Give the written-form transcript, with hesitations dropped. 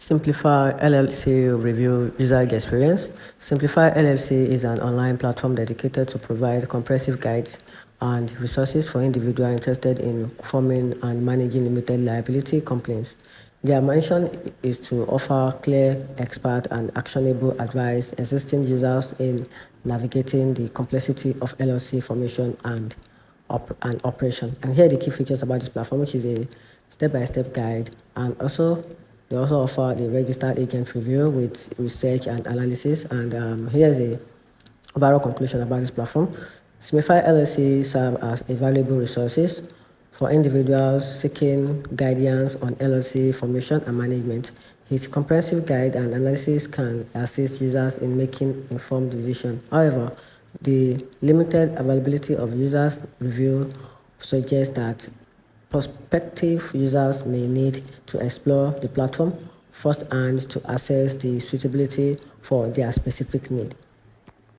Simplify LLC review user experience. Simplify LLC is an online platform dedicated to provide comprehensive guides and resources for individuals interested in forming and managing limited liability companies. Their mission is to offer clear, expert, and actionable advice assisting users in navigating the complexity of LLC formation and operation. And here are the key features about this platform, which is a step-by-step guide, and they also offer the registered agent review with research and analysis. And here's a overall conclusion about this platform. Simplify LLC serves as a valuable resources for individuals seeking guidance on LLC formation and management. His comprehensive guide and analysis can assist users in making informed decisions. However, the limited availability of users review suggests that prospective users may need to explore the platform firsthand to assess the suitability for their specific need.